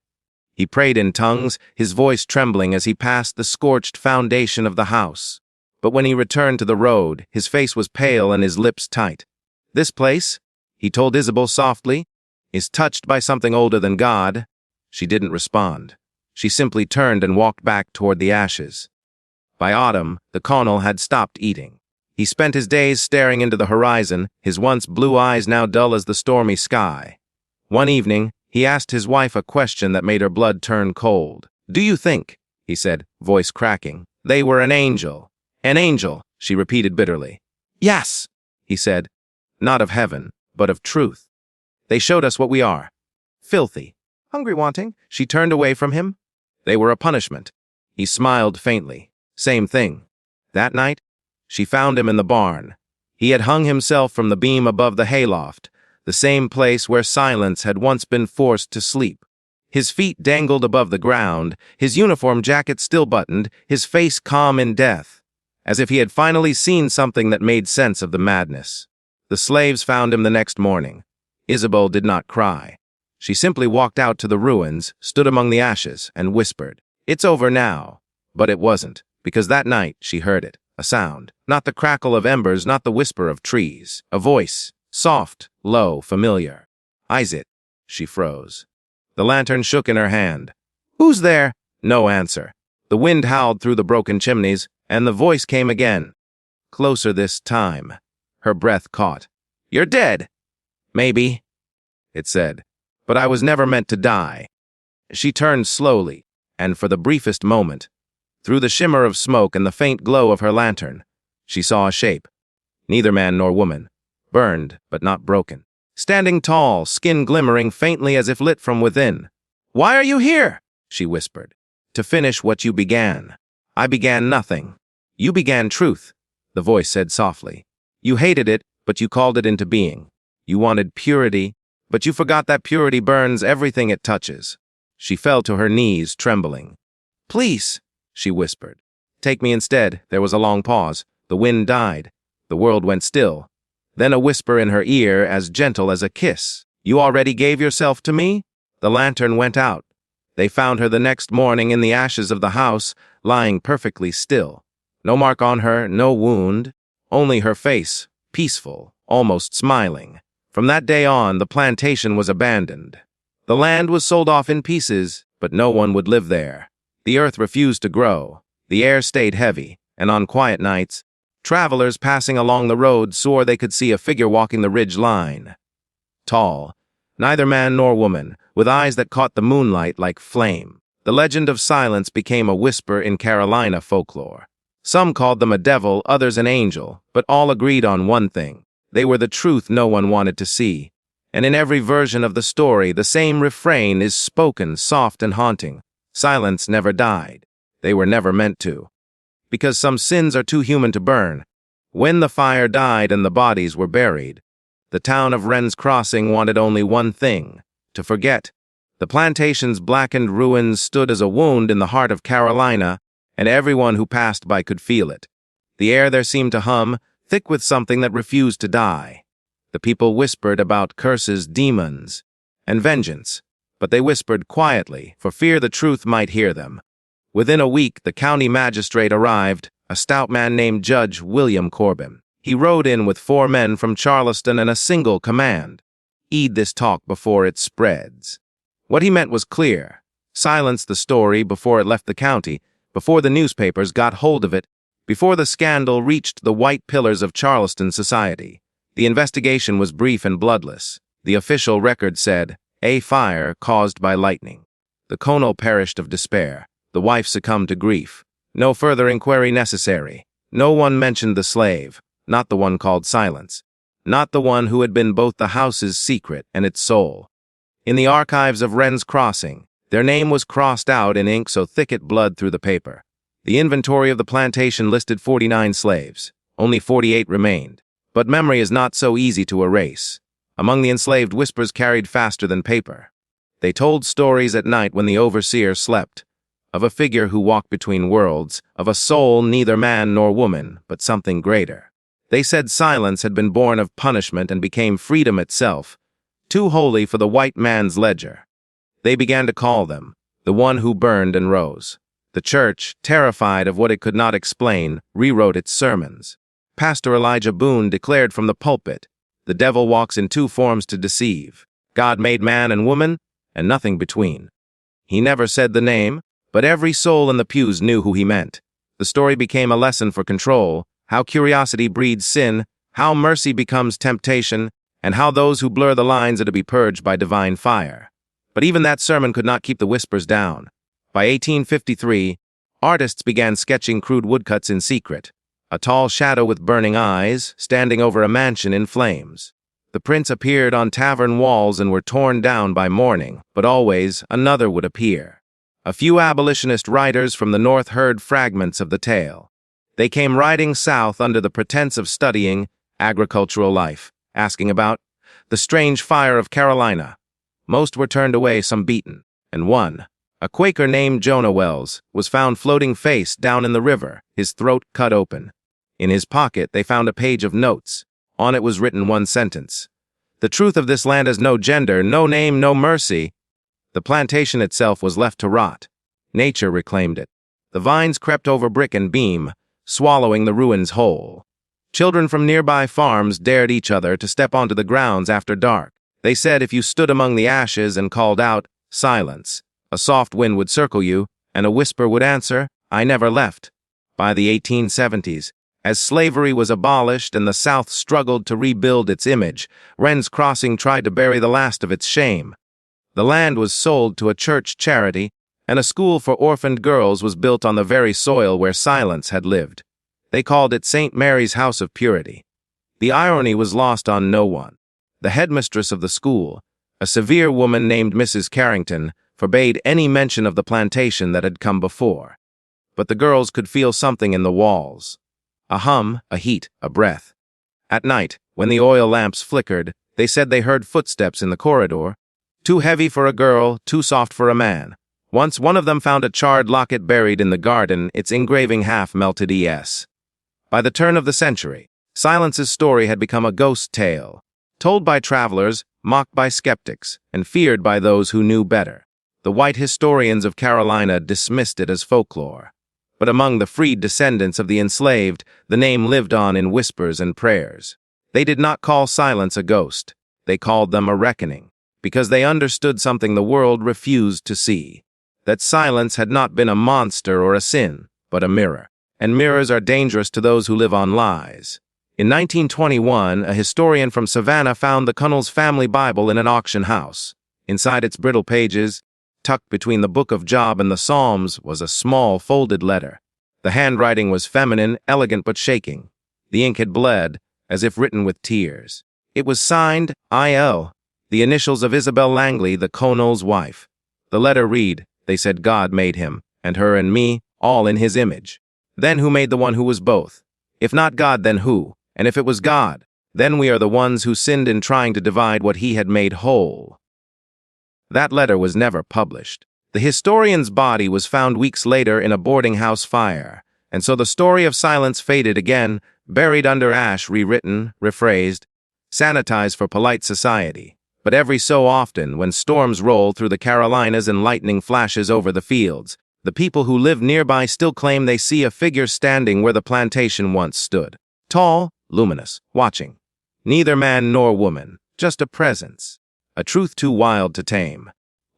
He prayed in tongues, his voice trembling as he passed the scorched foundation of the house. But when he returned to the road, his face was pale and his lips tight. This place, he told Isabel softly, is touched by something older than God. She didn't respond. She simply turned and walked back toward the ashes. By autumn, the colonel had stopped eating. He spent his days staring into the horizon, his once blue eyes now dull as the stormy sky. One evening, he asked his wife a question that made her blood turn cold. "Do you think," he said, voice cracking, "they were an angel?" "An angel," she repeated bitterly. "Yes," he said, "not of heaven, but of truth. They showed us what we are. Filthy, hungry, wanting." She turned away from him. "They were a punishment." He smiled faintly. "Same thing. That night, she found him in the barn. He had hung himself from the beam above the hayloft, the same place where silence had once been forced to sleep. His feet dangled above the ground, his uniform jacket still buttoned, his face calm in death, as if he had finally seen something that made sense of the madness. The slaves found him the next morning. Isabel did not cry. She simply walked out to the ruins, stood among the ashes, and whispered, "It's over now." But it wasn't, because that night she heard it, a sound, not the crackle of embers, not the whisper of trees, a voice, soft, low, familiar. "Isaac." She froze. The lantern shook in her hand. "Who's there?" No answer. The wind howled through the broken chimneys, and the voice came again. Closer this time. Her breath caught. "You're dead." "Maybe," it said, "but I was never meant to die." She turned slowly, and for the briefest moment, through the shimmer of smoke and the faint glow of her lantern, she saw a shape. Neither man nor woman. Burned, but not broken. Standing tall, skin glimmering faintly as if lit from within. "Why are you here?" she whispered. "To finish what you began." "I began nothing." "You began truth," the voice said softly. "You hated it, but you called it into being. You wanted purity, but you forgot that purity burns everything it touches." She fell to her knees, trembling. "Please," she whispered. "Take me instead." There was a long pause. The wind died. The world went still. Then a whisper in her ear, as gentle as a kiss. "You already gave yourself to me?" The lantern went out. They found her the next morning in the ashes of the house, lying perfectly still. No mark on her, no wound, only her face, peaceful, almost smiling. From that day on, the plantation was abandoned. The land was sold off in pieces, but no one would live there. The earth refused to grow. The air stayed heavy, and on quiet nights, travelers passing along the road swore they could see a figure walking the ridge line. Tall, neither man nor woman, with eyes that caught the moonlight like flame. The legend of Silence became a whisper in Carolina folklore. Some called them a devil, others an angel, but all agreed on one thing. They were the truth no one wanted to see. And in every version of the story, the same refrain is spoken, soft and haunting. Silence never died. They were never meant to. Because some sins are too human to burn. When the fire died and the bodies were buried, the town of Wren's Crossing wanted only one thing: to forget. The plantation's blackened ruins stood as a wound in the heart of Carolina, and everyone who passed by could feel it. The air there seemed to hum, thick with something that refused to die. The people whispered about curses, demons, and vengeance, but they whispered quietly, for fear the truth might hear them. Within a week, the county magistrate arrived, a stout man named Judge William Corbin. He rode in with 4 men from Charleston and a single command: "Eat this talk before it spreads." What he meant was clear: silence the story before it left the county, before the newspapers got hold of it, before the scandal reached the white pillars of Charleston society. The investigation was brief and bloodless. The official record said, "A fire caused by lightning." The colonel perished of despair. The wife succumbed to grief. No further inquiry necessary. No one mentioned the slave, not the one called Silence, not the one who had been both the house's secret and its soul. In the archives of Wren's Crossing, their name was crossed out in ink so thick it bled through the paper. The inventory of the plantation listed 49 slaves. Only 48 remained. But memory is not so easy to erase. Among the enslaved, whispers carried faster than paper. They told stories at night when the overseer slept, of a figure who walked between worlds, of a soul neither man nor woman, but something greater. They said Silence had been born of punishment and became freedom itself, too holy for the white man's ledger. They began to call them the one who burned and rose. The church, terrified of what it could not explain, rewrote its sermons. Pastor Elijah Boone declared from the pulpit, "The devil walks in 2 forms to deceive. God made man and woman, and nothing between." He never said the name, but every soul in the pews knew who he meant. The story became a lesson for control, how curiosity breeds sin, how mercy becomes temptation, and how those who blur the lines are to be purged by divine fire. But even that sermon could not keep the whispers down. By 1853, artists began sketching crude woodcuts in secret. A tall shadow with burning eyes, standing over a mansion in flames. The prints appeared on tavern walls and were torn down by morning, but always another would appear. A few abolitionist writers from the North heard fragments of the tale. They came riding south under the pretense of studying agricultural life, asking about the strange fire of Carolina. Most were turned away, some beaten, and one, a Quaker named Jonah Wells, was found floating face down in the river, his throat cut open. In his pocket, they found a page of notes. On it was written one sentence: "The truth of this land has no gender, no name, no mercy." The plantation itself was left to rot. Nature reclaimed it. The vines crept over brick and beam, swallowing the ruins whole. Children from nearby farms dared each other to step onto the grounds after dark. They said if you stood among the ashes and called out, "Silence," a soft wind would circle you, and a whisper would answer, "I never left." By the 1870s, as slavery was abolished and the South struggled to rebuild its image, Wren's Crossing tried to bury the last of its shame. The land was sold to a church charity, and a school for orphaned girls was built on the very soil where Silence had lived. They called it St. Mary's House of Purity. The irony was lost on no one. The headmistress of the school, a severe woman named Mrs. Carrington, forbade any mention of the plantation that had come before. But the girls could feel something in the walls. A hum, a heat, a breath. At night, when the oil lamps flickered, they said they heard footsteps in the corridor. Too heavy for a girl, too soft for a man. Once one of them found a charred locket buried in the garden, its engraving half melted ES. By the turn of the century, Silence's story had become a ghost tale, told by travelers, mocked by skeptics, and feared by those who knew better. The white historians of Carolina dismissed it as folklore. But among the freed descendants of the enslaved, the name lived on in whispers and prayers. They did not call Silence a ghost. They called them a reckoning, because they understood something the world refused to see. That Silence had not been a monster or a sin, but a mirror. And mirrors are dangerous to those who live on lies. In 1921, a historian from Savannah found the Cunnell's family Bible in an auction house. Inside its brittle pages, tucked between the Book of Job and the Psalms, was a small, folded letter. The handwriting was feminine, elegant but shaking. The ink had bled, as if written with tears. It was signed I.L., the initials of Isabel Langley, the Connell's wife. The letter read, "They said God made him, and her and me, all in his image. Then who made the one who was both? If not God, then who? And if it was God, then we are the ones who sinned in trying to divide what he had made whole." That letter was never published. The historian's body was found weeks later in a boarding house fire, and so the story of Silence faded again, buried under ash, rewritten, rephrased, sanitized for polite society. But every so often, when storms roll through the Carolinas and lightning flashes over the fields, the people who live nearby still claim they see a figure standing where the plantation once stood. Tall, luminous, watching. Neither man nor woman, just a presence. A truth too wild to tame.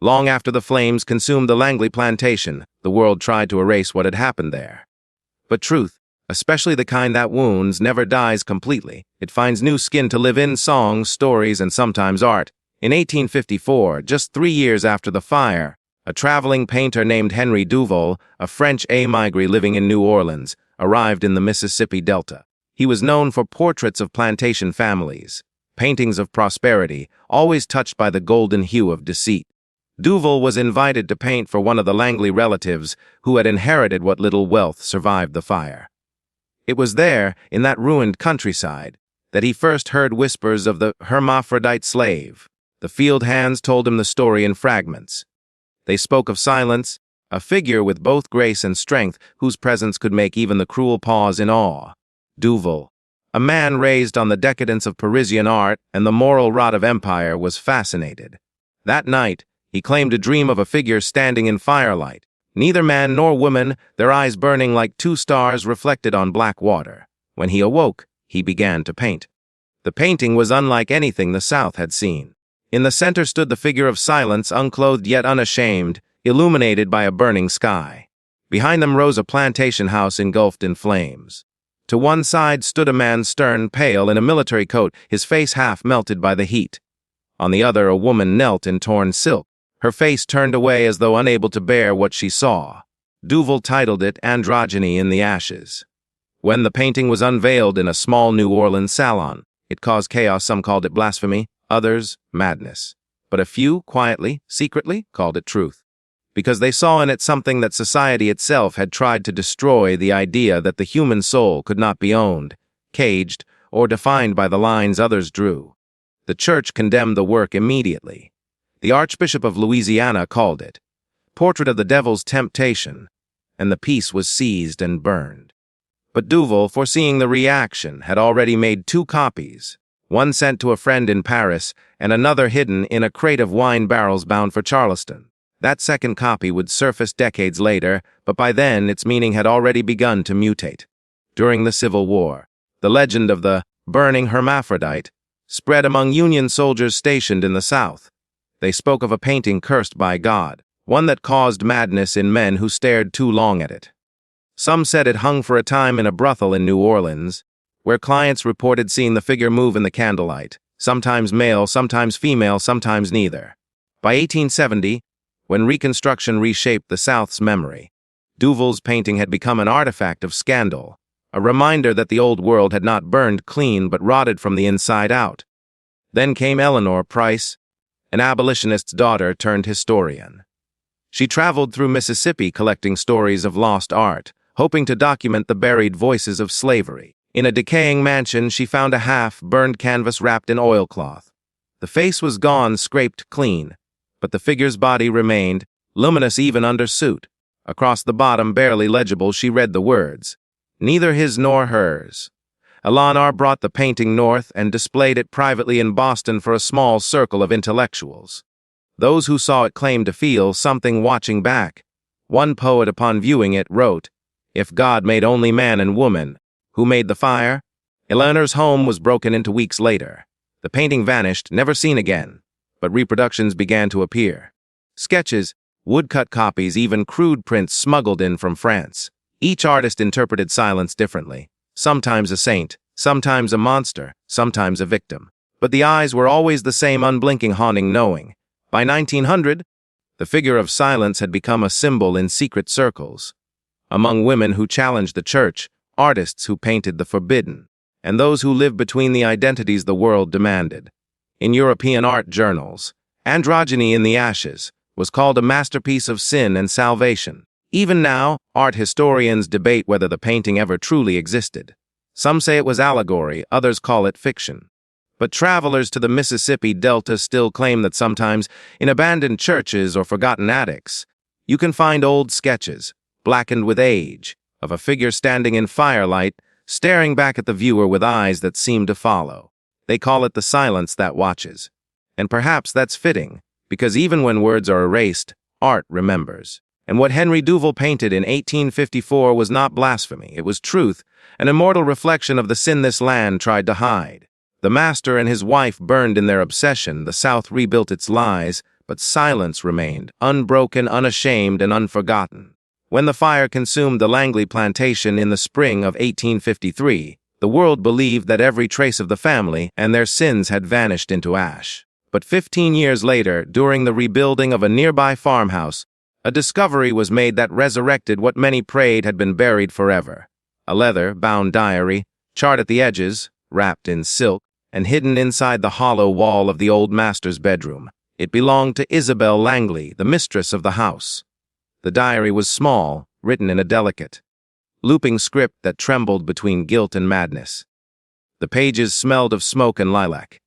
Long after the flames consumed the Langley plantation, the world tried to erase what had happened there. But truth, especially the kind that wounds, never dies completely. It finds new skin to live in: songs, stories, and sometimes art. In 1854, just 3 years after the fire, a traveling painter named Henry Duval, a French émigré living in New Orleans, arrived in the Mississippi Delta. He was known for portraits of plantation families, paintings of prosperity, always touched by the golden hue of deceit. Duval was invited to paint for one of the Langley relatives who had inherited what little wealth survived the fire. It was there, in that ruined countryside, that he first heard whispers of the Hermaphrodite slave. The field hands told him the story in fragments. They spoke of Silence, a figure with both grace and strength whose presence could make even the cruel pause in awe. Duval, a man raised on the decadence of Parisian art and the moral rot of empire, was fascinated. That night, he claimed a dream of a figure standing in firelight, neither man nor woman, their eyes burning like 2 stars reflected on black water. When he awoke, he began to paint. The painting was unlike anything the South had seen. In the center stood the figure of Silence, unclothed yet unashamed, illuminated by a burning sky. Behind them rose a plantation house engulfed in flames. To one side stood a man stern, pale, in a military coat, his face half melted by the heat. On the other, a woman knelt in torn silk, her face turned away as though unable to bear what she saw. Duval titled it Androgyny in the Ashes. When the painting was unveiled in a small New Orleans salon, it caused chaos. Some called it blasphemy, others madness. But a few, quietly, secretly, called it truth, because they saw in it something that society itself had tried to destroy: the idea that the human soul could not be owned, caged, or defined by the lines others drew. The church condemned the work immediately. The Archbishop of Louisiana called it Portrait of the Devil's Temptation, and the piece was seized and burned. But Duval, foreseeing the reaction, had already made 2 copies, one sent to a friend in Paris and another hidden in a crate of wine barrels bound for Charleston. That second copy would surface decades later, but by then its meaning had already begun to mutate. During the Civil War, the legend of the burning Hermaphrodite spread among Union soldiers stationed in the South. They spoke of a painting cursed by God, one that caused madness in men who stared too long at it. Some said it hung for a time in a brothel in New Orleans, where clients reported seeing the figure move in the candlelight, sometimes male, sometimes female, sometimes neither. By 1870, when Reconstruction reshaped the South's memory, Duval's painting had become an artifact of scandal, a reminder that the old world had not burned clean but rotted from the inside out. Then came Eleanor Price, an abolitionist's daughter turned historian. She traveled through Mississippi collecting stories of lost art, hoping to document the buried voices of slavery. In a decaying mansion, she found a half-burned canvas wrapped in oilcloth. The face was gone, scraped clean, but the figure's body remained, luminous even under soot. Across the bottom, barely legible, she read the words, "Neither his nor hers." Eleanor brought the painting north and displayed it privately in Boston for a small circle of intellectuals. Those who saw it claimed to feel something watching back. One poet, upon viewing it, wrote, "If God made only man and woman, who made the fire?" Eleanor's home was broken into weeks later. The painting vanished, never seen again, but reproductions began to appear. Sketches, woodcut copies, even crude prints smuggled in from France. Each artist interpreted silence differently. Sometimes a saint, sometimes a monster, sometimes a victim. But the eyes were always the same unblinking, haunting knowing. By 1900, the figure of silence had become a symbol in secret circles. Among women who challenged the church, artists who painted the forbidden, and those who lived between the identities the world demanded. In European art journals, Androgyny in the Ashes was called a masterpiece of sin and salvation. Even now, art historians debate whether the painting ever truly existed. Some say it was allegory, others call it fiction. But travelers to the Mississippi Delta still claim that sometimes, in abandoned churches or forgotten attics, you can find old sketches, blackened with age, of a figure standing in firelight, staring back at the viewer with eyes that seem to follow. They call it the silence that watches. And perhaps that's fitting, because even when words are erased, art remembers. And what Henry Duval painted in 1854 was not blasphemy, it was truth, an immortal reflection of the sin this land tried to hide. The master and his wife burned in their obsession, the South rebuilt its lies, but silence remained, unbroken, unashamed, and unforgotten. When the fire consumed the Langley plantation in the spring of 1853, the world believed that every trace of the family and their sins had vanished into ash. But 15 years later, during the rebuilding of a nearby farmhouse, a discovery was made that resurrected what many prayed had been buried forever. A leather-bound diary, charred at the edges, wrapped in silk, and hidden inside the hollow wall of the old master's bedroom. It belonged to Isabel Langley, the mistress of the house. The diary was small, written in a delicate, looping script that trembled between guilt and madness. The pages smelled of smoke and lilac,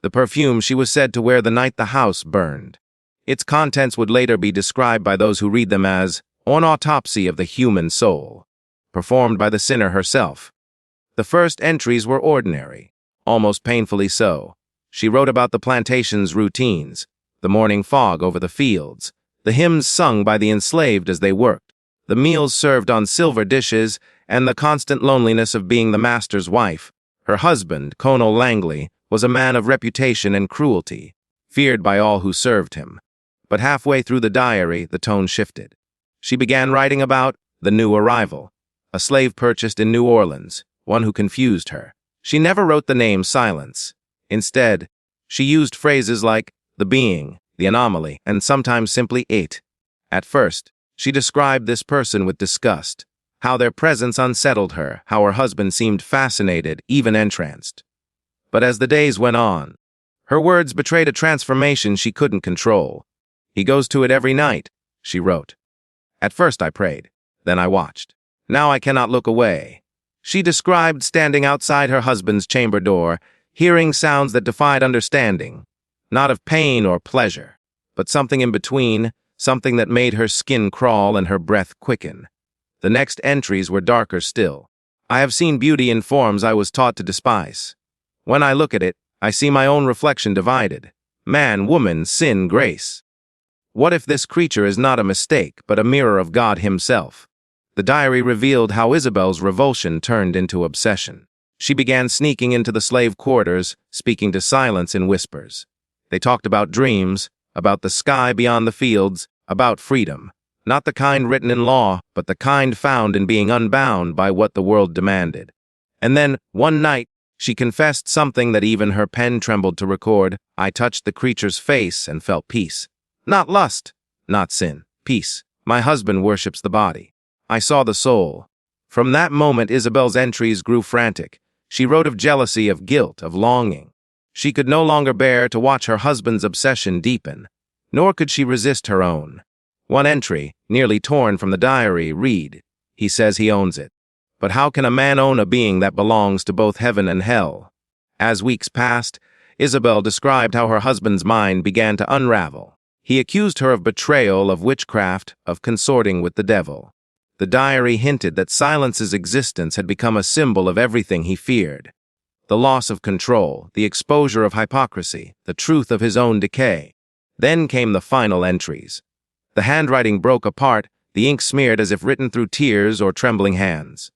the perfume she was said to wear the night the house burned. Its contents would later be described by those who read them as an autopsy of the human soul, performed by the sinner herself. The first entries were ordinary, almost painfully so. She wrote about the plantation's routines, the morning fog over the fields, the hymns sung by the enslaved as they worked, the meals served on silver dishes, and the constant loneliness of being the master's wife. Her husband, Colonel Langley, was a man of reputation and cruelty, feared by all who served him. But halfway through the diary, the tone shifted. She began writing about the new arrival, a slave purchased in New Orleans, one who confused her. She never wrote the name Silence. Instead, she used phrases like the being, the anomaly, and sometimes simply it. At first, she described this person with disgust, how their presence unsettled her, how her husband seemed fascinated, even entranced. But as the days went on, her words betrayed a transformation she couldn't control. "He goes to it every night," she wrote. "At first I prayed, then I watched. Now I cannot look away." She described standing outside her husband's chamber door, hearing sounds that defied understanding, not of pain or pleasure, but something in between, something that made her skin crawl and her breath quicken. The next entries were darker still. "I have seen beauty in forms I was taught to despise. When I look at it, I see my own reflection divided. Man, woman, sin, grace. What if this creature is not a mistake, but a mirror of God himself?" The diary revealed how Isabel's revulsion turned into obsession. She began sneaking into the slave quarters, speaking to silence in whispers. They talked about dreams, about the sky beyond the fields, about freedom. Not the kind written in law, but the kind found in being unbound by what the world demanded. And then, one night, she confessed something that even her pen trembled to record. "I touched the creature's face and felt peace. Not lust, not sin, peace. My husband worships the body. I saw the soul." From that moment, Isabel's entries grew frantic. She wrote of jealousy, of guilt, of longing. She could no longer bear to watch her husband's obsession deepen, nor could she resist her own. One entry, nearly torn from the diary, read, "He says he owns it. But how can a man own a being that belongs to both heaven and hell?" As weeks passed, Isabel described how her husband's mind began to unravel. He accused her of betrayal, of witchcraft, of consorting with the devil. The diary hinted that Silence's existence had become a symbol of everything he feared. The loss of control, the exposure of hypocrisy, the truth of his own decay. Then came the final entries. The handwriting broke apart, the ink smeared as if written through tears or trembling hands.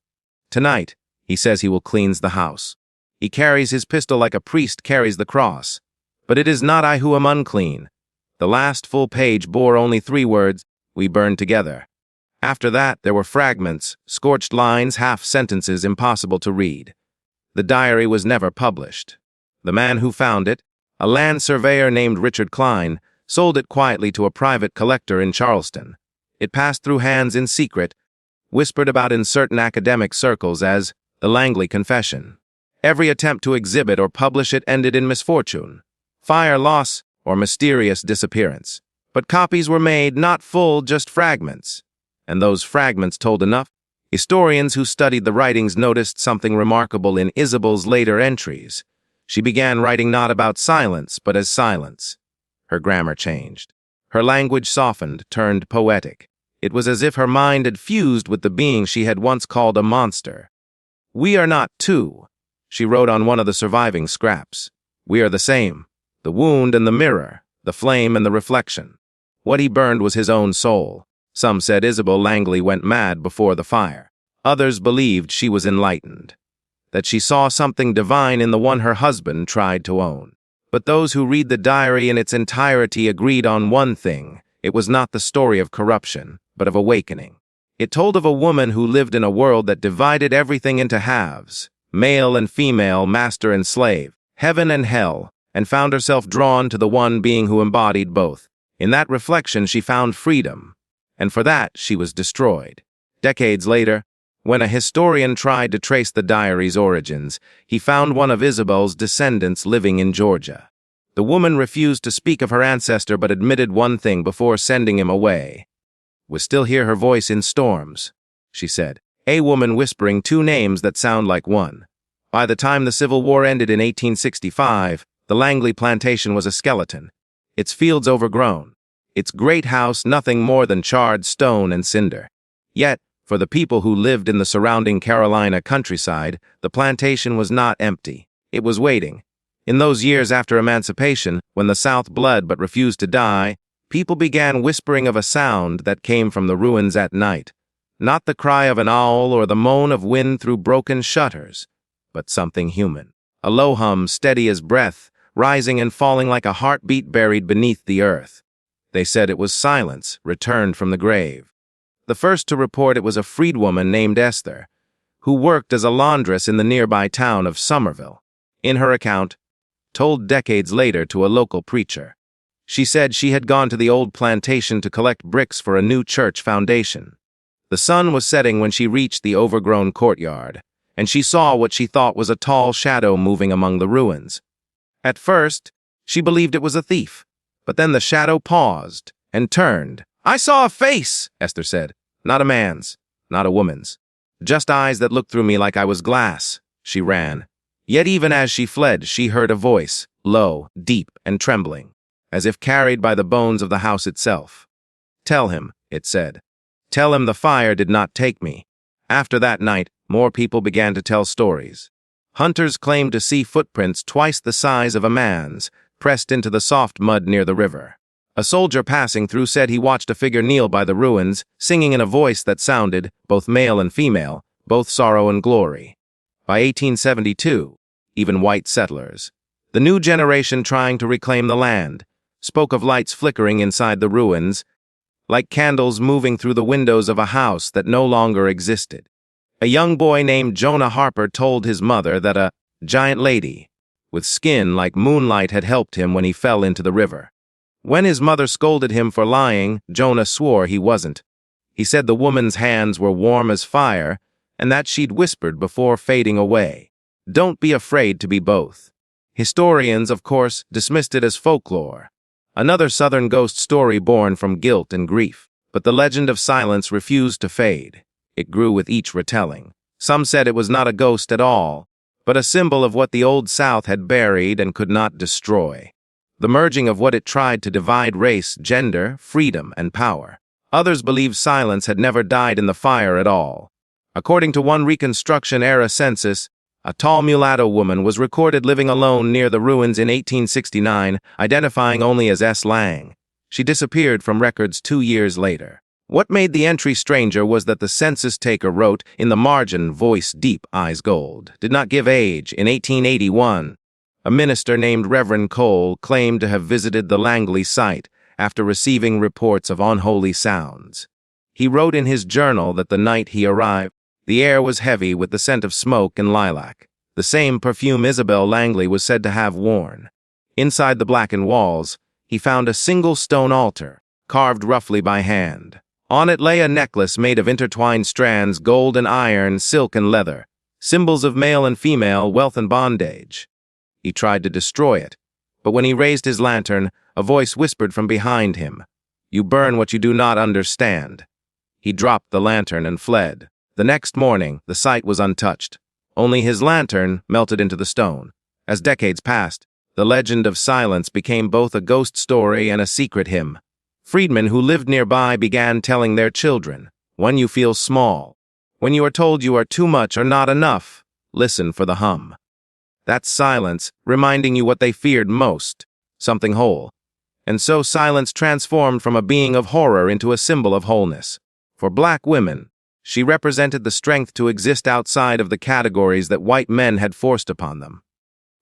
"Tonight," he says, "he will cleanse the house. He carries his pistol like a priest carries the cross. But it is not I who am unclean." The last full page bore only 3 words, "We burn together." After that, there were fragments, scorched lines, half-sentences impossible to read. The diary was never published. The man who found it, a land surveyor named Richard Klein, sold it quietly to a private collector in Charleston. It passed through hands in secret, whispered about in certain academic circles as the Langley Confession. Every attempt to exhibit or publish it ended in misfortune, fire, loss, or mysterious disappearance. But copies were made, not full, just fragments. And those fragments told enough. Historians who studied the writings noticed something remarkable in Isabel's later entries. She began writing not about silence, but as silence. Her grammar changed. Her language softened, turned poetic. It was as if her mind had fused with the being she had once called a monster. "We are not two," she wrote on one of the surviving scraps. "We are the same. The wound and the mirror, the flame and the reflection." What he burned was his own soul. Some said Isabel Langley went mad before the fire. Others believed she was enlightened, that she saw something divine in the one her husband tried to own. But those who read the diary in its entirety agreed on one thing. It was not the story of corruption, but of awakening. It told of a woman who lived in a world that divided everything into halves, male and female, master and slave, heaven and hell, and found herself drawn to the one being who embodied both. In that reflection she found freedom, and for that she was destroyed. Decades later, when a historian tried to trace the diary's origins, he found one of Isabel's descendants living in Georgia. The woman refused to speak of her ancestor but admitted one thing before sending him away. "We still hear her voice in storms," she said. A woman whispering 2 names that sound like one. By the time the Civil War ended in 1865, the Langley Plantation was a skeleton, its fields overgrown, its great house nothing more than charred stone and cinder. Yet, for the people who lived in the surrounding Carolina countryside, the plantation was not empty. It was waiting. In those years after emancipation, when the South bled but refused to die, people began whispering of a sound that came from the ruins at night. Not the cry of an owl or the moan of wind through broken shutters, but something human. A low hum, steady as breath, rising and falling like a heartbeat buried beneath the earth. They said it was silence, returned from the grave. The first to report it was a freedwoman named Esther, who worked as a laundress in the nearby town of Somerville. In her account, told decades later to a local preacher, she said she had gone to the old plantation to collect bricks for a new church foundation. The sun was setting when she reached the overgrown courtyard, and she saw what she thought was a tall shadow moving among the ruins. At first, she believed it was a thief, but then the shadow paused and turned. "I saw a face," Esther said. "Not a man's, not a woman's. Just eyes that looked through me like I was glass." She ran. Yet even as she fled, she heard a voice, low, deep, and trembling, as if carried by the bones of the house itself. "Tell him," it said. "Tell him the fire did not take me." After that night, more people began to tell stories. Hunters claimed to see footprints twice the size of a man's, pressed into the soft mud near the river. A soldier passing through said he watched a figure kneel by the ruins, singing in a voice that sounded, both male and female, both sorrow and glory. By 1872, even white settlers, the new generation trying to reclaim the land, spoke of lights flickering inside the ruins, like candles moving through the windows of a house that no longer existed. A young boy named Jonah Harper told his mother that a giant lady with skin like moonlight had helped him when he fell into the river. When his mother scolded him for lying, Jonah swore he wasn't. He said the woman's hands were warm as fire, and that she'd whispered before fading away. Don't be afraid to be both. Historians, of course, dismissed it as folklore, another Southern ghost story born from guilt and grief. But the legend of silence refused to fade. It grew with each retelling. Some said it was not a ghost at all, but a symbol of what the Old South had buried and could not destroy. The merging of what it tried to divide race, gender, freedom, and power. Others believed silence had never died in the fire at all. According to one Reconstruction-era census, a tall mulatto woman was recorded living alone near the ruins in 1869, identifying only as S. Lang. She disappeared from records 2 years later. What made the entry stranger was that the census taker wrote, in the margin, voice deep, eyes gold, did not give age. In 1881, a minister named Reverend Cole claimed to have visited the Langley site after receiving reports of unholy sounds. He wrote in his journal that the night he arrived, the air was heavy with the scent of smoke and lilac, the same perfume Isabel Langley was said to have worn. Inside the blackened walls, he found a single stone altar, carved roughly by hand. On it lay a necklace made of intertwined strands, gold and iron, silk and leather, symbols of male and female, wealth and bondage. He tried to destroy it, but when he raised his lantern, a voice whispered from behind him, "You burn what you do not understand." He dropped the lantern and fled. The next morning, the site was untouched. Only his lantern melted into the stone. As decades passed, the legend of silence became both a ghost story and a secret hymn. Freedmen who lived nearby began telling their children, "When you feel small, when you are told you are too much or not enough, listen for the hum." That's silence, reminding you what they feared most, something whole. And so silence transformed from a being of horror into a symbol of wholeness. For black women, she represented the strength to exist outside of the categories that white men had forced upon them.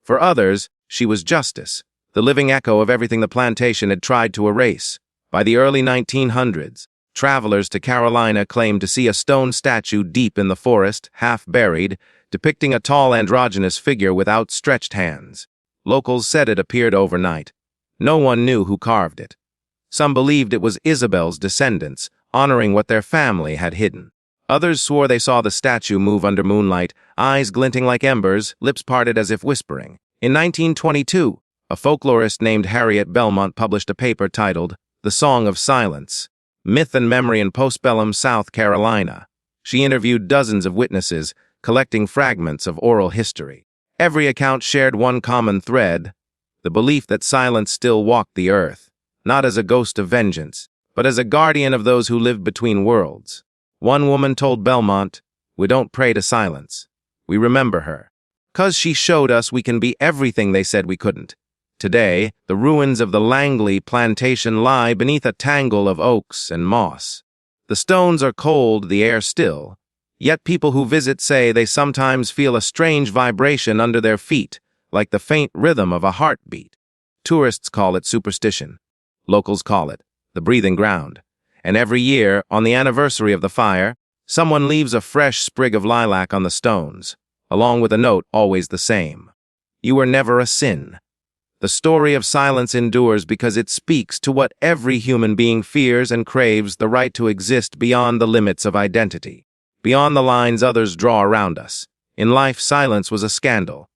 For others, she was justice, the living echo of everything the plantation had tried to erase. By the early 1900s, travelers to Carolina claimed to see a stone statue deep in the forest, half buried, depicting a tall androgynous figure with outstretched hands. Locals said it appeared overnight. No one knew who carved it. Some believed it was Isabel's descendants, honoring what their family had hidden. Others swore they saw the statue move under moonlight, eyes glinting like embers, lips parted as if whispering. In 1922, a folklorist named Harriet Belmont published a paper titled The Song of Silence, Myth and Memory in Postbellum South Carolina. She interviewed dozens of witnesses, collecting fragments of oral history. Every account shared one common thread, the belief that silence still walked the earth, not as a ghost of vengeance, but as a guardian of those who lived between worlds. One woman told Belmont, "We don't pray to silence. We remember her. 'Cause she showed us we can be everything they said we couldn't." Today, the ruins of the Langley Plantation lie beneath a tangle of oaks and moss. The stones are cold, the air still, yet people who visit say they sometimes feel a strange vibration under their feet, like the faint rhythm of a heartbeat. Tourists call it superstition. Locals call it the breathing ground. And every year, on the anniversary of the fire, someone leaves a fresh sprig of lilac on the stones, along with a note always the same. You were never a sin. The story of silence endures because it speaks to what every human being fears and craves, the right to exist beyond the limits of identity, beyond the lines others draw around us. In life, silence was a scandal.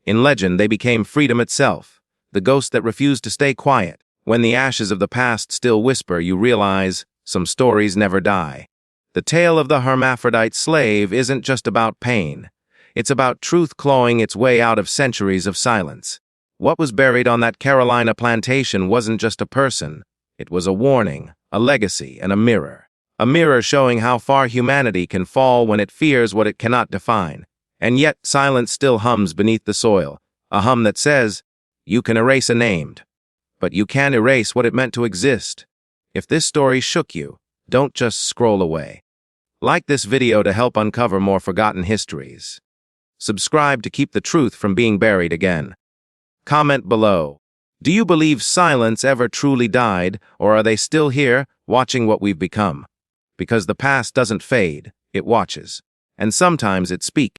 In legend, they became freedom itself, the ghost that refused to stay quiet. When the ashes of the past still whisper, you realize some stories never die. The tale of the hermaphrodite slave isn't just about pain. It's about truth clawing its way out of centuries of silence. What was buried on that Carolina plantation wasn't just a person. It was a warning, a legacy, and a mirror. A mirror showing how far humanity can fall when it fears what it cannot define. And yet, silence still hums beneath the soil, a hum that says, you can erase a named, but you can't erase what it meant to exist. If this story shook you, don't just scroll away. Like this video to help uncover more forgotten histories. Subscribe to keep the truth from being buried again. Comment below. Do you believe silence ever truly died, or are they still here, watching what we've become? Because the past doesn't fade, it watches. And sometimes it speaks.